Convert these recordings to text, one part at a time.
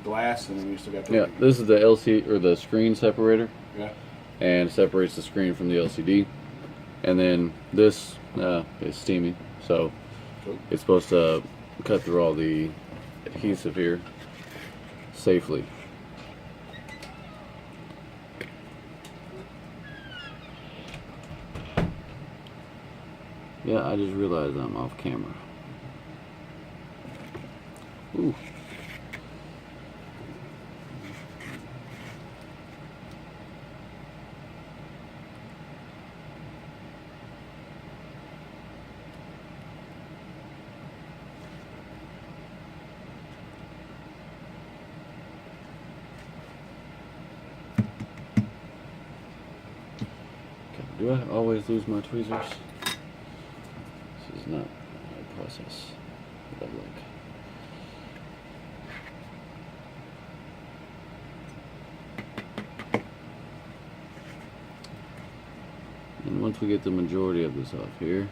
glass, and then you still got the. Yeah, this is the LCD or the screen separator. Yeah. And separates the screen from the LCD. And then this is steamy, so Cool. it's supposed to cut through all the adhesive here safely. Yeah, I just realized I'm off camera. Ooh. Do I always lose my tweezers? This is not a process that I like. And once we get the majority of this off here,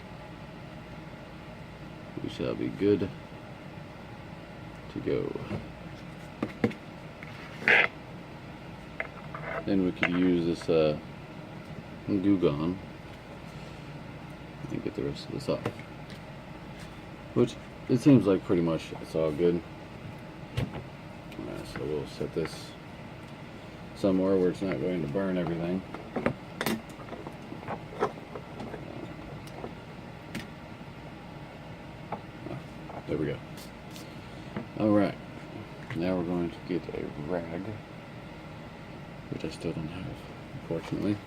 we shall be good to go. Then we could use this glue gun and get the rest of this off, which it seems like pretty much it's all good. Alright, so we'll set this somewhere where it's not going to burn everything. There we go. Alright, now we're going to get a rag, which I still don't have, unfortunately.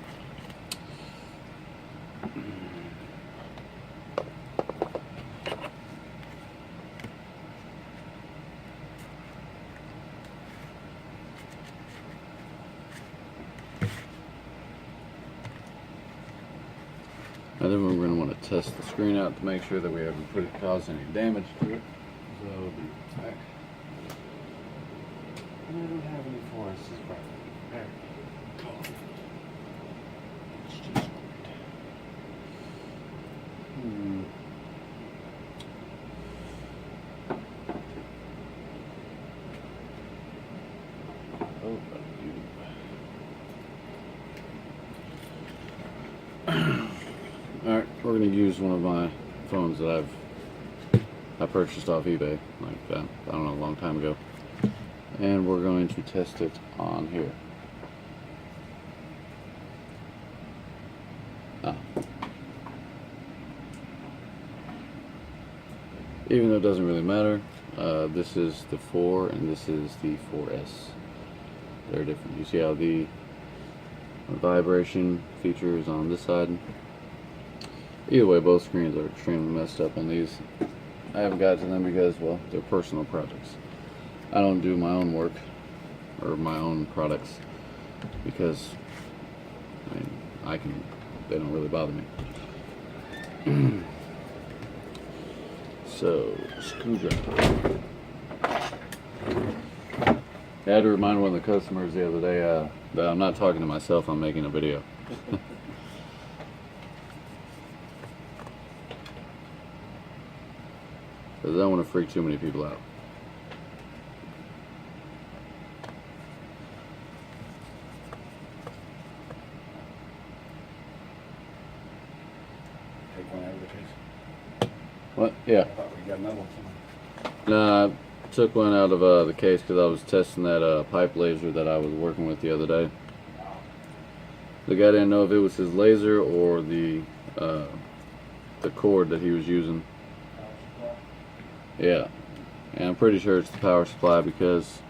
And then we're going to want to test the screen out to make sure that we haven't caused any damage to it. So we'll be back. And I don't have any forests right there. It's just great. Oh, alright, we're going to use one of my phones that I purchased off eBay, like, I don't know, a long time ago. And we're going to test it on here. Even though it doesn't really matter, this is the 4 and this is the 4S. They're different. You see how the vibration feature is on this side? Either way, both screens are extremely messed up on these. I haven't got to them because, well, they're personal projects. I don't do my own work or my own products because, I mean, they don't really bother me. So, screwdriver. I had to remind one of the customers the other day that I'm not talking to myself, I'm making a video. Because I don't want to freak too many people out. Take one out of the case. What? Yeah. I thought we got another one. No, I took one out of the case because I was testing that pipe laser that I was working with the other day. The guy didn't know if it was his laser or the cord that he was using. Yeah, and I'm pretty sure it's the power supply because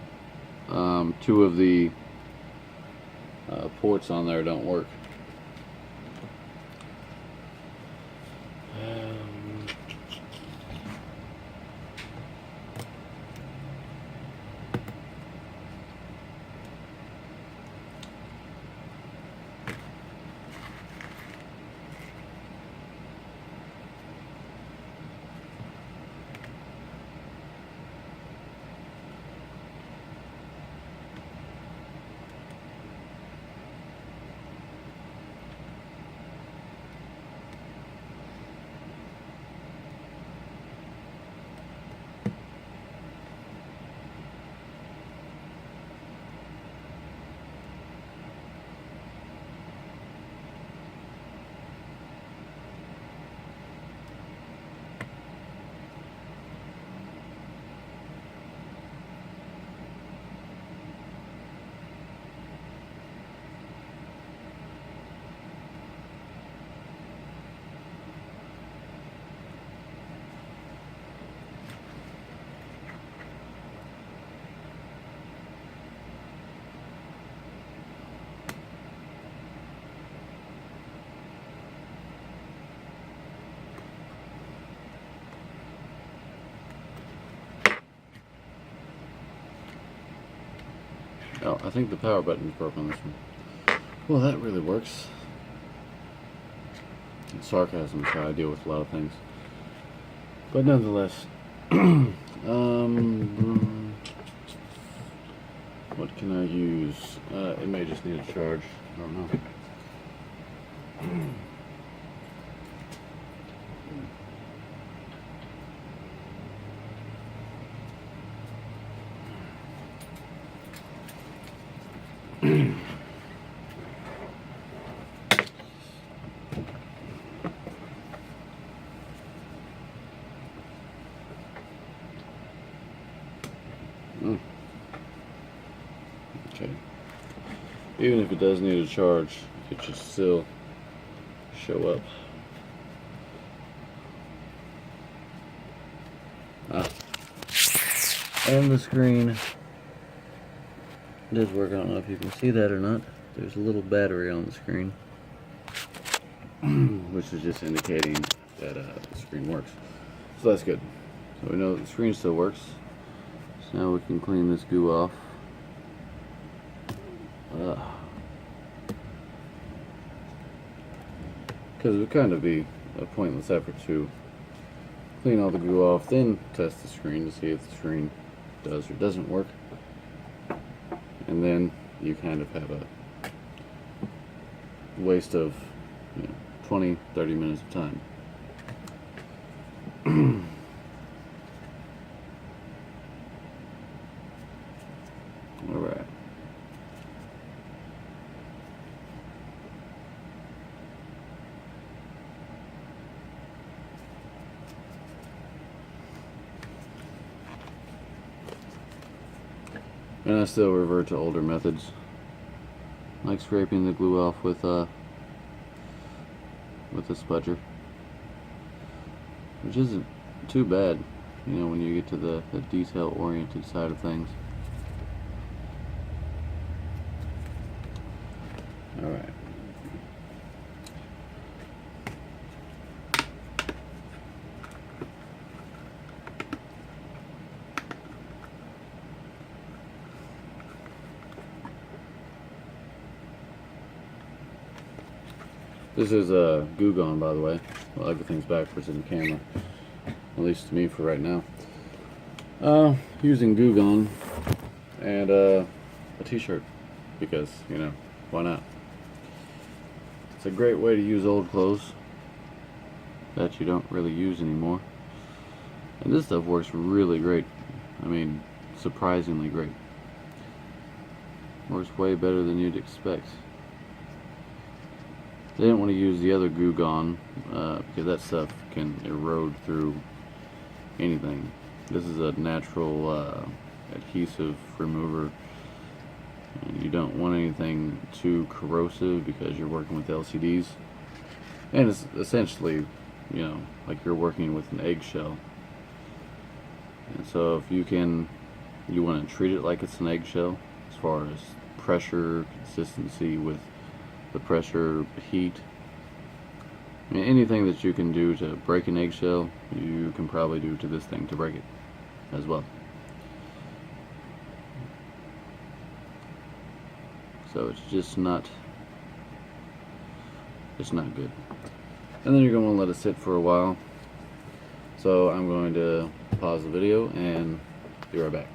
2 of the ports on there don't work. Oh, I think the power button is broken on this one. Well, that really works. Sarcasm is how I deal with a lot of things. But nonetheless, what can I use? It may just need a charge. I don't know. Okay. Even if it does need a charge, it should still show up. And the screen does work. I don't know if you can see that or not. There's a little battery on the screen, which is just indicating that the screen works. So that's good. So we know that the screen still works. So now we can clean this goo off. Because it would kind of be a pointless effort to clean all the goo off, then test the screen to see if the screen does or doesn't work. And then you kind of have a waste of 20-30 minutes of time. Alright. And I still revert to older methods, like scraping the glue off with a spudger, which isn't too bad, when you get to the detail-oriented side of things. All right. This is a Goo Gone, by the way. Well, everything's backwards in the camera, at least to me for right now. Using Goo Gone and a t-shirt, because, why not? It's a great way to use old clothes that you don't really use anymore. And this stuff works really great. I mean, surprisingly great. Works way better than you'd expect. I didn't want to use the other Goo Gone because that stuff can erode through anything. This is a natural adhesive remover. And you don't want anything too corrosive because you're working with LCDs. And it's essentially, like you're working with an eggshell. And so if you want to treat it like it's an eggshell as far as pressure, consistency with the pressure, heat. I mean, anything that you can do to break an eggshell, you can probably do to this thing to break it as well. So it's not good. And then you're going to want to let it sit for a while. So I'm going to pause the video and be right back.